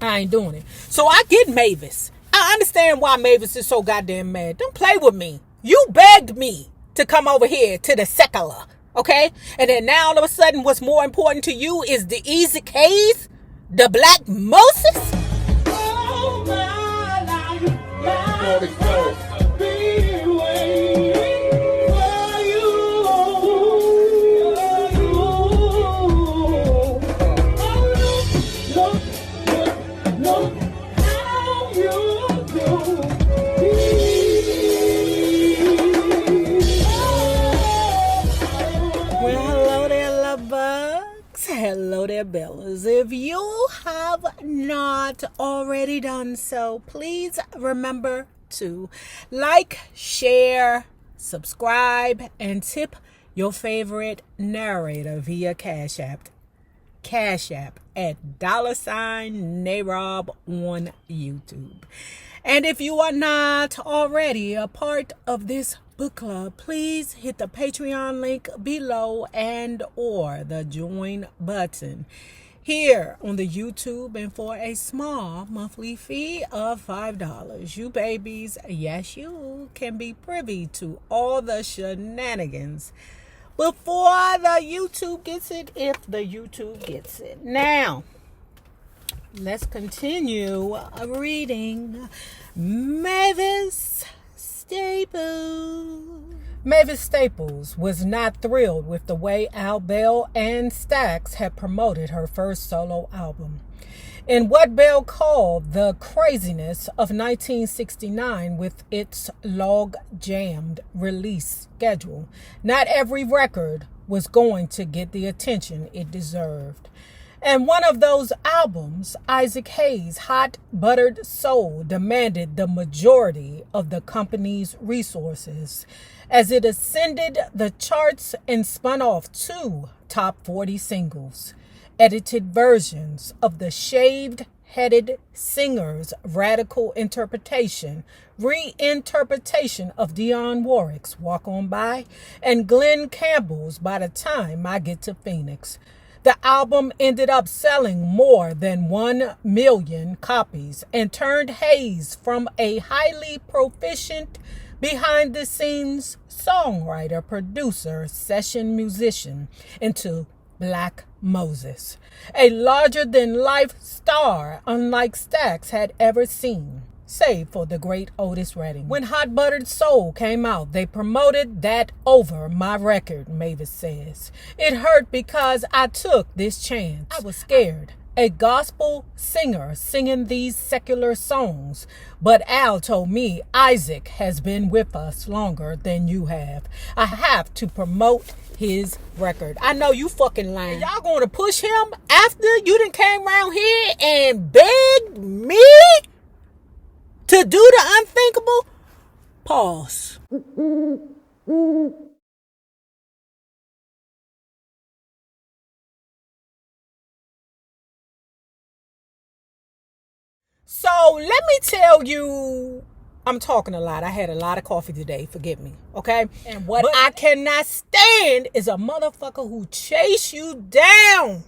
I ain't doing it. So I get Mavis. I understand why Mavis is so goddamn mad. Don't play with me. You begged me to come over here to the secular, okay? And then now all of a sudden what's more important to you is the easy case? The black Moses? Oh, my life. Hello there, Bellas. If you have not already done so, please remember to like, share, subscribe, and tip your favorite narrator via Cash App at $NayRob on YouTube. And if you are not already a part of this book club, please hit the Patreon link below and or the join button here on the YouTube, and for a small monthly fee of $5, you babies, yes, you can be privy to all the shenanigans before the YouTube gets it, if the YouTube gets it. Now, let's continue reading Mavis Staples. Mavis Staples was not thrilled with the way Al Bell and Stax had promoted her first solo album. In what Bell called the craziness of 1969 with its log-jammed release schedule, not every record was going to get the attention it deserved. And one of those albums, Isaac Hayes' Hot Buttered Soul, demanded the majority of the company's resources as it ascended the charts and spun off 2 top 40 singles, edited versions of the shaved-headed singer's radical reinterpretation of Dionne Warwick's Walk On By, and Glenn Campbell's By the Time I Get to Phoenix. The album ended up selling more than 1 million copies and turned Hayes from a highly proficient behind-the-scenes songwriter, producer, session musician into Black Moses, a larger-than-life star unlike Stax had ever seen, save for the great Otis Redding. When Hot Buttered Soul came out, they promoted that over my record, Mavis says. It hurt because I took this chance. I was scared. A gospel singer singing these secular songs. But Al told me Isaac has been with us longer than you have. I have to promote his record. I know you fucking lying. Y'all going to push him after you done came around here and begged me to do the unthinkable? Pause. So let me tell you, I'm talking a lot. I had a lot of coffee today. Forgive me. Okay? And what I cannot stand is a motherfucker who chase you down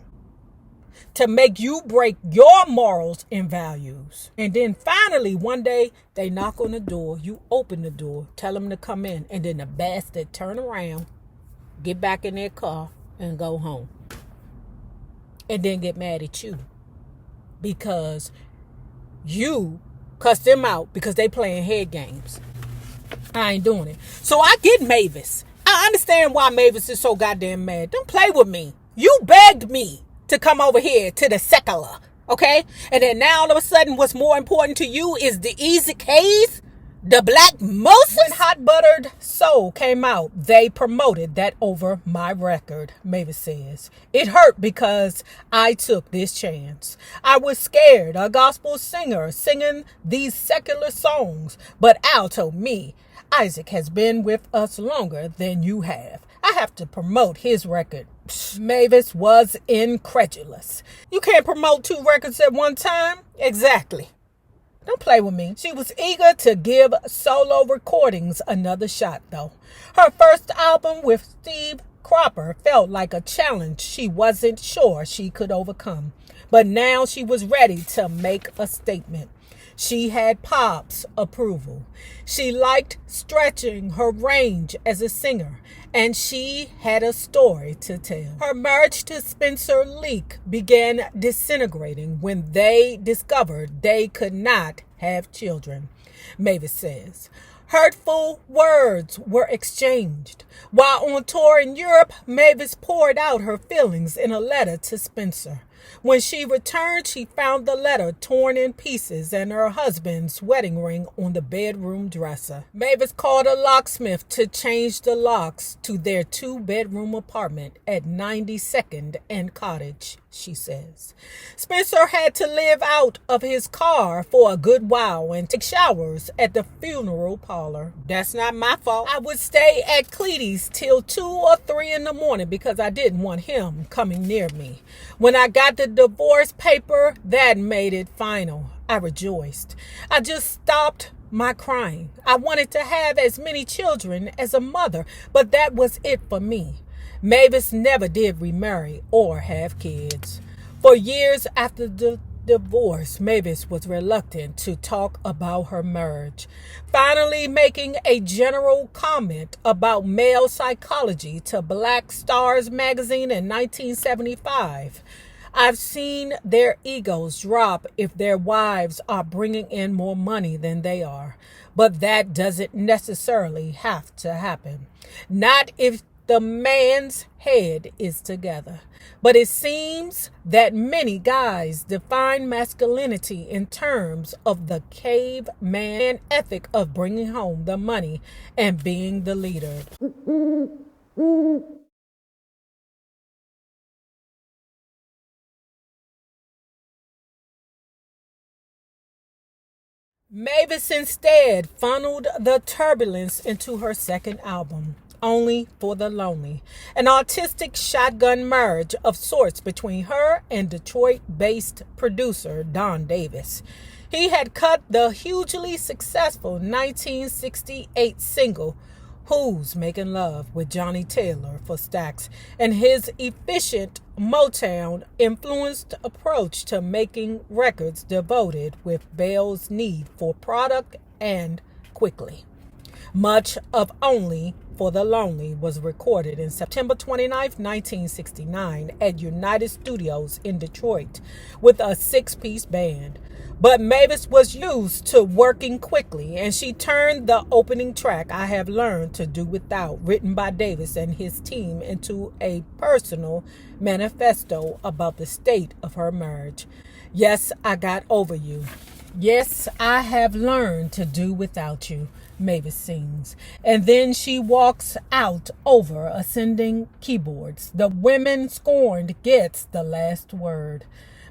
to make you break your morals and values. And then finally, one day, they knock on the door. You open the door. Tell them to come in. And then the bastard turn around, get back in their car, and go home. And then get mad at you. Because you cuss them out because they playing head games. I ain't doing it. So I get Mavis. I understand why Mavis is so goddamn mad. Don't play with me. You begged me to come over here to the secular, okay? And then now all of a sudden what's more important to you is the easy case? The black Moses? When Hot Buttered Soul came out, they promoted that over my record, Mavis says. It hurt because I took this chance. I was scared, a gospel singer singing these secular songs. But Al told me, Isaac has been with us longer than you have. I have to promote his record. Mavis was incredulous. You can't promote 2 records at one time? Exactly. Don't play with me. She was eager to give solo recordings another shot, though. Her first album with Steve Cropper felt like a challenge she wasn't sure she could overcome. But now she was ready to make a statement. She had Pop's approval. She liked stretching her range as a singer, and she had a story to tell. Her marriage to Spencer Leak began disintegrating when they discovered they could not have children, Mavis says. Hurtful words were exchanged. While on tour in Europe, Mavis poured out her feelings in a letter to Spencer. When she returned, she found the letter torn in pieces and her husband's wedding ring on the bedroom dresser. Mavis called a locksmith to change the locks to their 2-bedroom apartment at 92nd and Cottage, she says. Spencer had to live out of his car for a good while and take showers at the funeral parlor. That's not my fault. I would stay at Cleety's till 2 or 3 in the morning because I didn't want him coming near me. When I got the divorce paper, that made it final. I rejoiced. I just stopped my crying. I wanted to have as many children as a mother, but that was it for me. Mavis never did remarry or have kids. For years after the divorce, Mavis was reluctant to talk about her marriage, finally making a general comment about male psychology to Black Stars magazine in 1975. I've seen their egos drop if their wives are bringing in more money than they are, but that doesn't necessarily have to happen. Not if the man's head is together. But it seems that many guys define masculinity in terms of the caveman ethic of bringing home the money and being the leader. Mavis instead funneled the turbulence into her second album, Only for the Lonely, an artistic shotgun merge of sorts between her and Detroit-based producer Don Davis. He had cut the hugely successful 1968 single Who's Making Love with Johnny Taylor for Stax, and his efficient Motown-influenced approach to making records devoted with Bell's need for product and quickly. Much of Only for the Lonely was recorded in September 29, 1969 at United Studios in Detroit with a 6-piece band. But Mavis was used to working quickly, and she turned the opening track, I Have Learned to Do Without, written by Davis and his team, into a personal manifesto about the state of her marriage. Yes, I got over you. Yes, I have learned to do without you, Mavis sings. And then she walks out over ascending keyboards. The women scorned gets the last word.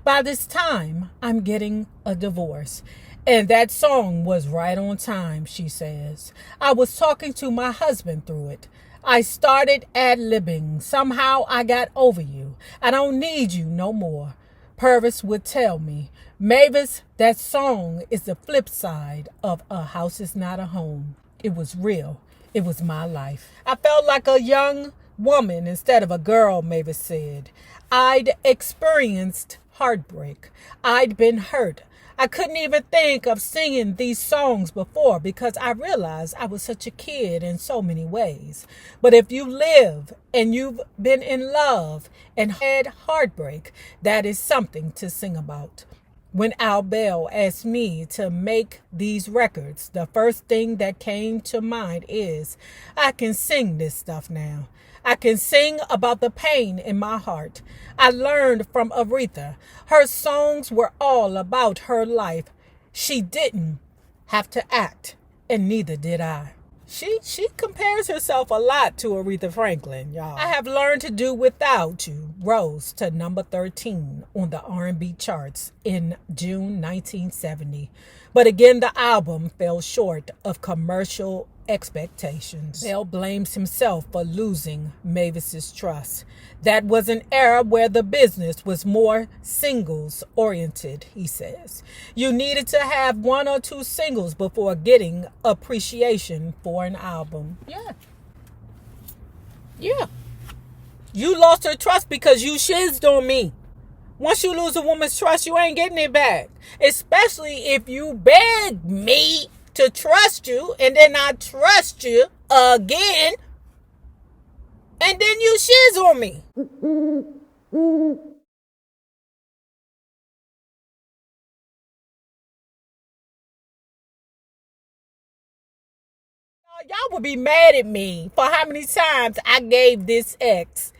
By this time, I'm getting a divorce. And that song was right on time, she says. I was talking to my husband through it. I started ad-libbing. Somehow I got over you. I don't need you no more. Purvis would tell me, Mavis, that song is the flip side of A House Is Not a Home. It was real. It was my life. I felt like a young woman instead of a girl, Mavis said. I'd experienced heartbreak. I'd been hurt. I couldn't even think of singing these songs before because I realized I was such a kid in so many ways. But if you live and you've been in love and had heartbreak, that is something to sing about. When Al Bell asked me to make these records, the first thing that came to mind is, I can sing this stuff now. I can sing about the pain in my heart. I learned from Aretha. Her songs were all about her life. She didn't have to act, and neither did I. She compares herself a lot to Aretha Franklin, y'all. I Have Learned to Do Without You rose to number 13 on the R&B charts in June 1970. But again, the album fell short of commercial expectations. Bell blames himself for losing Mavis's trust. That was an era where the business was more singles oriented, he says. You needed to have 1 or 2 singles before getting appreciation for an album. Yeah. You lost her trust because you shizzed on me. Once you lose a woman's trust, you ain't getting it back. Especially if you beg me to trust you and then I trust you again and then you shiz on me. Y'all would be mad at me for how many times I gave this ex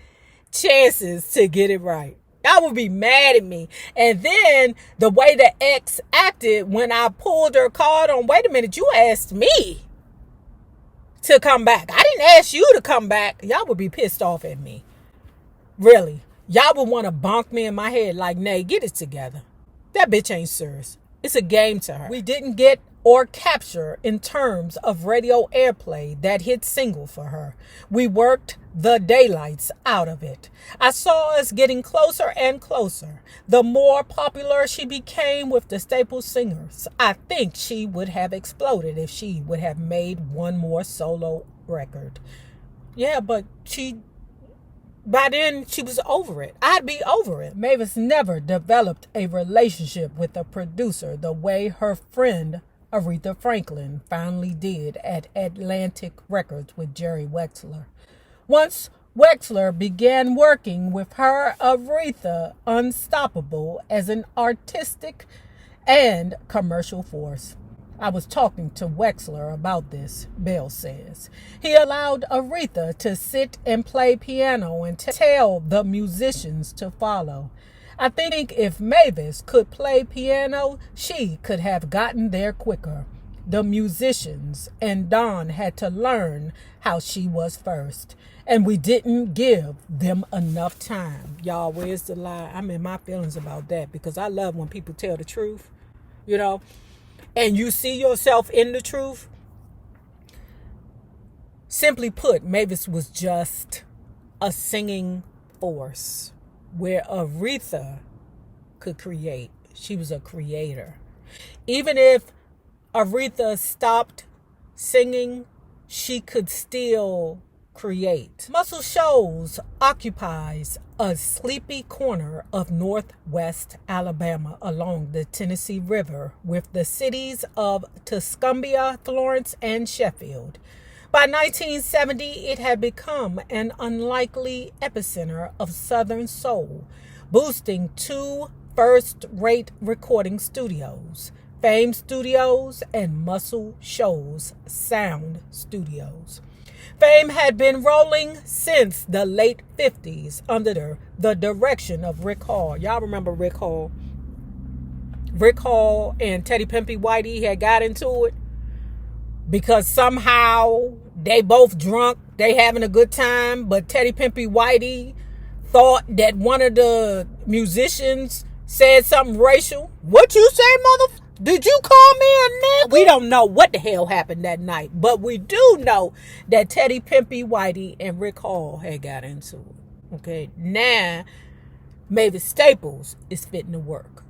chances to get it right. Y'all would be mad at me. And then the way the ex acted when I pulled her card on, wait a minute, you asked me to come back. I didn't ask you to come back. Y'all would be pissed off at me. Really. Y'all would want to bonk me in my head like, Nay, get it together. That bitch ain't serious. It's a game to her. We didn't get or capture in terms of radio airplay that hit single for her. We worked the daylights out of it. I saw us getting closer and closer. The more popular she became with the staple singers, I think she would have exploded if she would have made one more solo record. Yeah, but by then she was over it. I'd be over it. Mavis never developed a relationship with a producer the way her friend Aretha Franklin finally did at Atlantic Records with Jerry Wexler. Once Wexler began working with her, Aretha unstoppable as an artistic and commercial force. I was talking to Wexler about this, Bell says. He allowed Aretha to sit and play piano and tell the musicians to follow. I think if Mavis could play piano, she could have gotten there quicker. The musicians and Don had to learn how she was first. And we didn't give them enough time. Y'all, where's the lie? I'm in my feelings about that because I love when people tell the truth, you know, and you see yourself in the truth. Simply put, Mavis was just a singing force. Where Aretha could create. She was a creator. Even if Aretha stopped singing, she could still create. Muscle Shoals occupies a sleepy corner of northwest Alabama along the Tennessee River with the cities of Tuscumbia, Florence, and Sheffield. By 1970, it had become an unlikely epicenter of Southern soul, boasting two first-rate recording studios, Fame Studios and Muscle Shoals Sound Studios. Fame had been rolling since the late 50s under the direction of Rick Hall. Y'all remember Rick Hall? Rick Hall and Teddy Pimpy Whitey had got into it. Because somehow they both drunk, they having a good time, but Teddy Pimpy Whitey thought that one of the musicians said something racial. What you say, mother? Did you call me a nigga? We don't know what the hell happened that night, but we do know that Teddy Pimpy Whitey and Rick Hall had got into it. Okay, now Mavis Staples is fitting to work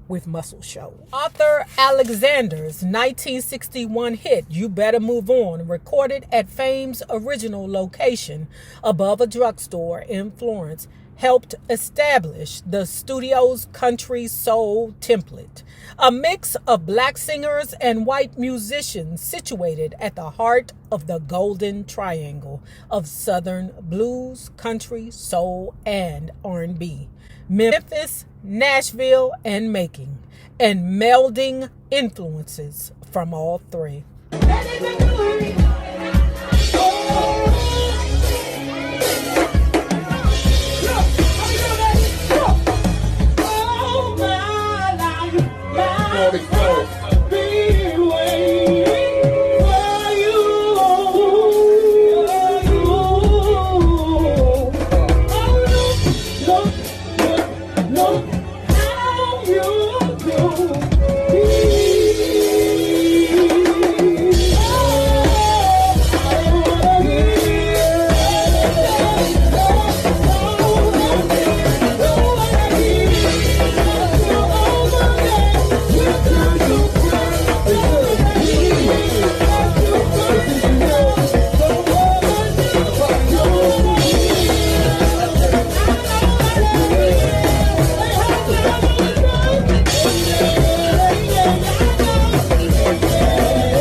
with Muscle Shoals. Arthur Alexander's 1961 hit, You Better Move On, recorded at Fame's original location above a drugstore in Florence, helped establish the studio's country soul template, a mix of black singers and white musicians situated at the heart of the golden triangle of Southern blues, country, soul, and R&B. Memphis, Nashville, and Macon, and melding influences from all three.